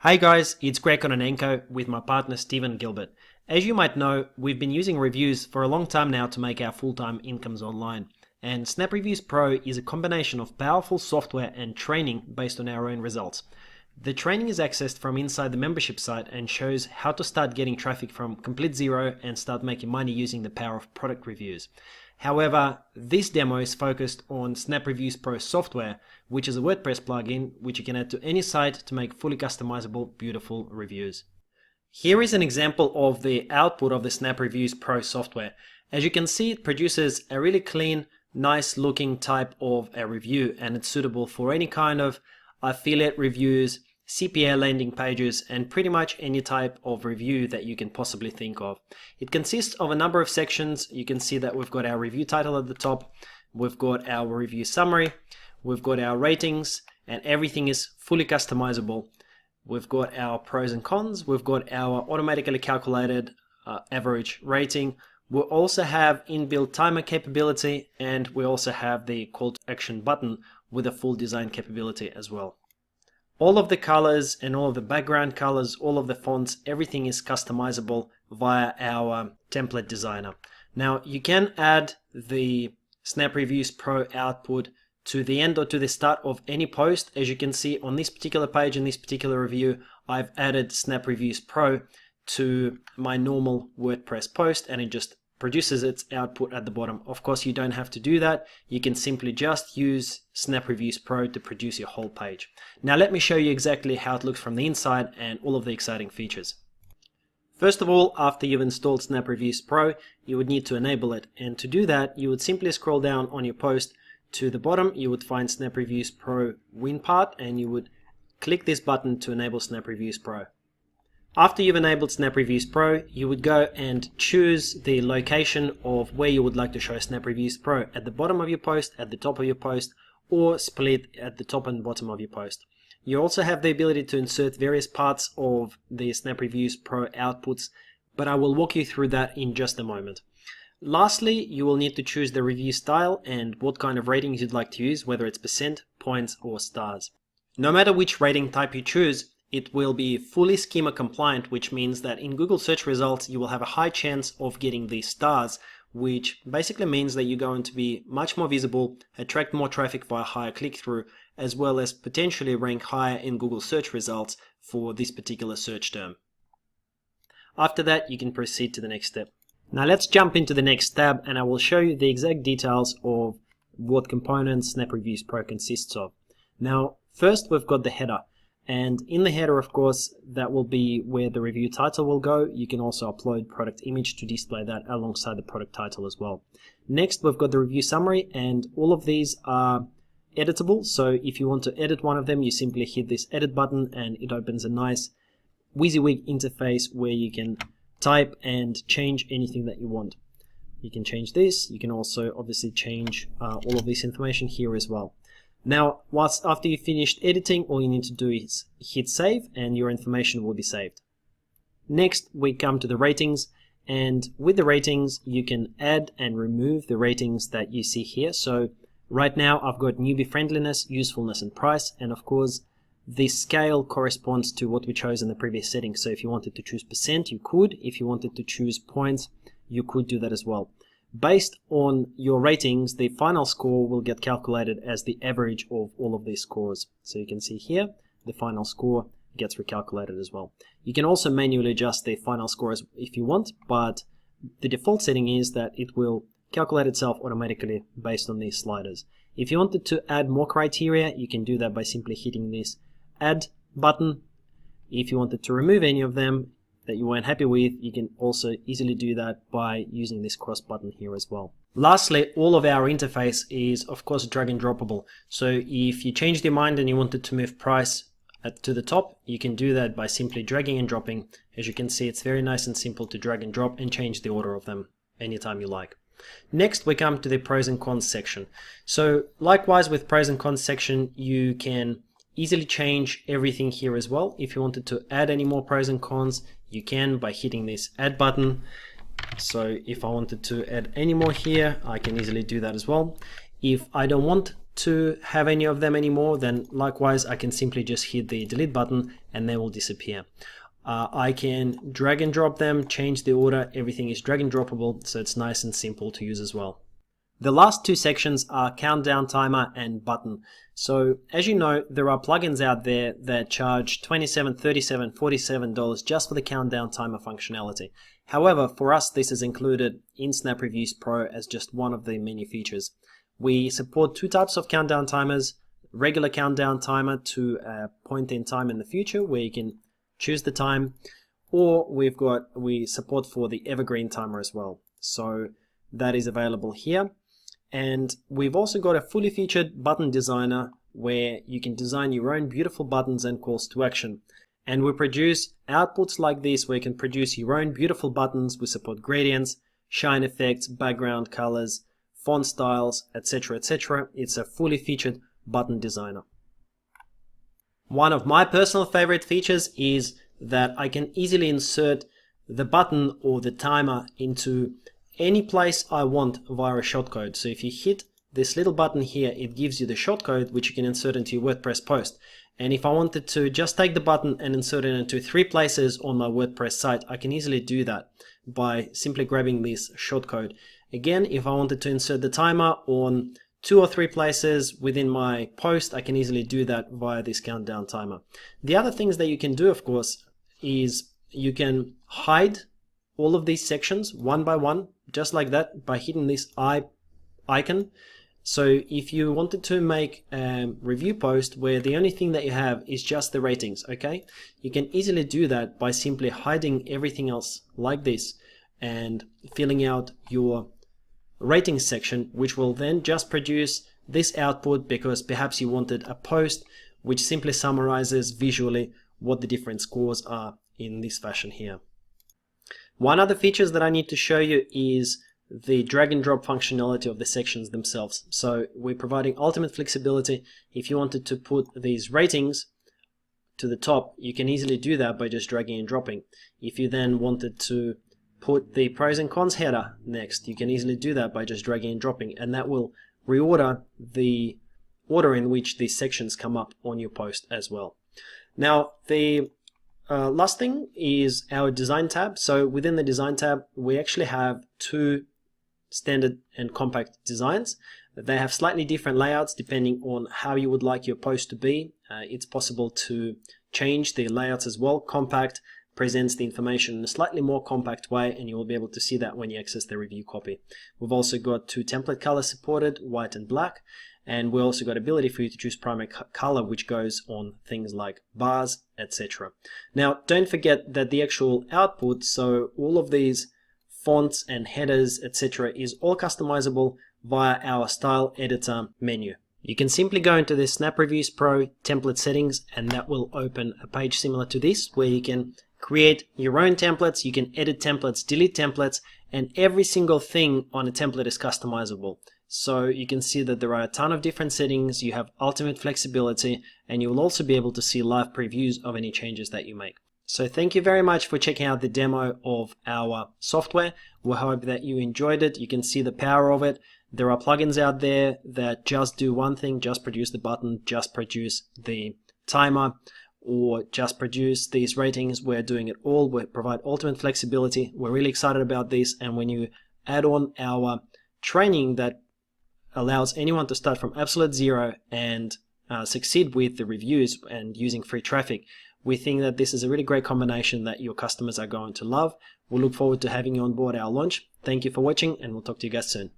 Hey guys, it's Greg Kononenko with my partner Stephen Gilbert. As you might know, we've been using reviews for a long time now to make our full-time incomes online. And Snap Reviews Pro is a combination of powerful software and training based on our own results. The training is accessed from inside the membership site and shows how to start getting traffic from complete zero and start making money using the power of product reviews. However, this demo is focused on Snap Reviews Pro software, which is a WordPress plugin which you can add to any site to make fully customizable, beautiful reviews. Here is an example of the output of the Snap Reviews Pro software. As you can see, it produces a really clean, nice looking type of a review, and it's suitable for any kind of affiliate reviews, CPA landing pages, and pretty much any type of review that you can possibly think of. It consists of a number of sections. You can see that we've got our review title at the top, we've got our review summary, we've got our ratings, and everything is fully customizable. We've got our pros and cons, we've got our automatically calculated average rating. We also have inbuilt timer capability, and we also have the call to action button with a full design capability as well. All of the colors and all of the background colors, all of the fonts, everything is customizable via our template designer. Now you can add the Snap Reviews Pro output to the end or to the start of any post. As you can see on this particular page, in this particular review, I've added Snap Reviews Pro to my normal WordPress post, and it just produces its output at the bottom. Of course, you don't have to do that. You can simply just use Snap Reviews Pro to produce your whole page. Now let me show you exactly how it looks from the inside and all of the exciting features. First of all, after you've installed Snap Reviews Pro, you would need to enable it. And to do that, you would simply scroll down on your post to the bottom. You would find Snap Reviews Pro win part, and you would click this button to enable Snap Reviews Pro. After you've enabled Snap Reviews Pro, you would go and choose the location of where you would like to show Snap Reviews Pro, at the bottom of your post, at the top of your post, or split at the top and bottom of your post. You also have the ability to insert various parts of the Snap Reviews Pro outputs, but I will walk you through that in just a moment. Lastly, you will need to choose the review style and what kind of ratings you'd like to use, whether it's percent, points, or stars. No matter which rating type you choose, it will be fully schema compliant, which means that in Google search results you will have a high chance of getting these stars, which basically means that you're going to be much more visible, attract more traffic via higher click-through, as well as potentially rank higher in Google search results for this particular search term. After that, you can proceed to the next step. Now let's jump into the next tab, and I will show you the exact details of what components Snap Reviews Pro consists of. Now, first we've got the header. And in the header, of course, that will be where the review title will go. You can also upload product image to display that alongside the product title as well. Next, we've got the review summary, and all of these are editable. So if you want to edit one of them, you simply hit this edit button and it opens a nice WYSIWYG interface where you can type and change anything that you want. You can change this. You can also obviously change all of this information here as well. Now, after you've finished editing, all you need to do is hit save and your information will be saved. Next, we come to the ratings, and with the ratings, you can add and remove the ratings that you see here. So right now, I've got newbie friendliness, usefulness, and price, and of course, the scale corresponds to what we chose in the previous settings. So if you wanted to choose percent, you could. If you wanted to choose points, you could do that as well. Based on your ratings, the final score will get calculated as the average of all of these scores. So you can see here, the final score gets recalculated as well. You can also manually adjust the final scores if you want, but the default setting is that it will calculate itself automatically based on these sliders. If you wanted to add more criteria, you can do that by simply hitting this add button. If you wanted to remove any of them that you weren't happy with, you can also easily do that by using this cross button here as well. Lastly, all of our interface is of course drag and droppable. So if you changed your mind and you wanted to move price to the top, you can do that by simply dragging and dropping. As you can see, it's very nice and simple to drag and drop and change the order of them anytime you like. Next, we come to the pros and cons section. So likewise with pros and cons section, you can easily change everything here as well. If you wanted to add any more pros and cons, you can by hitting this add button. So if I wanted to add any more here, I can easily do that as well. If I don't want to have any of them anymore, then likewise I can simply just hit the delete button and they will disappear. I can drag and drop them, change the order, everything is drag and droppable, so it's nice and simple to use as well. The last two sections are countdown timer and button. So as you know, there are plugins out there that charge $27, $37, $47 just for the countdown timer functionality. However, for us this is included in Snap Reviews Pro as just one of the many features. We support two types of countdown timers: regular countdown timer to a point in time in the future where you can choose the time, or we support for the evergreen timer as well. So that is available here. And we've also got a fully featured button designer where you can design your own beautiful buttons and calls to action. And we produce outputs like this where you can produce your own beautiful buttons. We support gradients, shine effects, background colors, font styles, etc., etc. It's a fully featured button designer. One of my personal favorite features is that I can easily insert the button or the timer into any place I want via a shortcode. So if you hit this little button here, it gives you the shortcode which you can insert into your WordPress post. And if I wanted to just take the button and insert it into 3 places on my WordPress site, I can easily do that by simply grabbing this shortcode. Again, if I wanted to insert the timer on 2 or 3 places within my post, I can easily do that via this countdown timer. The other things that you can do, of course, is you can hide all of these sections one by one, just like that, by hitting this icon. So if you wanted to make a review post where the only thing that you have is just the ratings, okay, you can easily do that by simply hiding everything else like this and filling out your ratings section, which will then just produce this output because perhaps you wanted a post which simply summarizes visually what the different scores are in this fashion here. One other features that I need to show you is the drag and drop functionality of the sections themselves. So we're providing ultimate flexibility. If you wanted to put these ratings to the top, you can easily do that by just dragging and dropping. If you then wanted to put the pros and cons header next, you can easily do that by just dragging and dropping, and that will reorder the order in which these sections come up on your post as well. Now the last thing is our design tab. So within the design tab, we actually have 2 standard and compact designs. They have slightly different layouts depending on how you would like your post to be. It's possible to change the layouts as well. Compact presents the information in a slightly more compact way, and you will be able to see that when you access the review copy. We've also got 2 template colors supported, white and black. And we also got ability for you to choose primary color, which goes on things like bars, etc. Now, don't forget that the actual output, so all of these fonts and headers, etc., is all customizable via our style editor menu. You can simply go into the Snap Reviews Pro template settings, and that will open a page similar to this where you can create your own templates, you can edit templates, delete templates, and every single thing on a template is customizable. So you can see that there are a ton of different settings, you have ultimate flexibility, and you will also be able to see live previews of any changes that you make. So thank you very much for checking out the demo of our software. We hope that you enjoyed it. You can see the power of it. There are plugins out there that just do one thing, just produce the button, just produce the timer, or just produce these ratings. We're doing it all. We provide ultimate flexibility. We're really excited about this, and when you add on our training that allows anyone to start from absolute zero and succeed with the reviews and using free traffic, we think that this is a really great combination that your customers are going to love. We'll look forward to having you on board our launch. Thank you for watching, and we'll talk to you guys soon.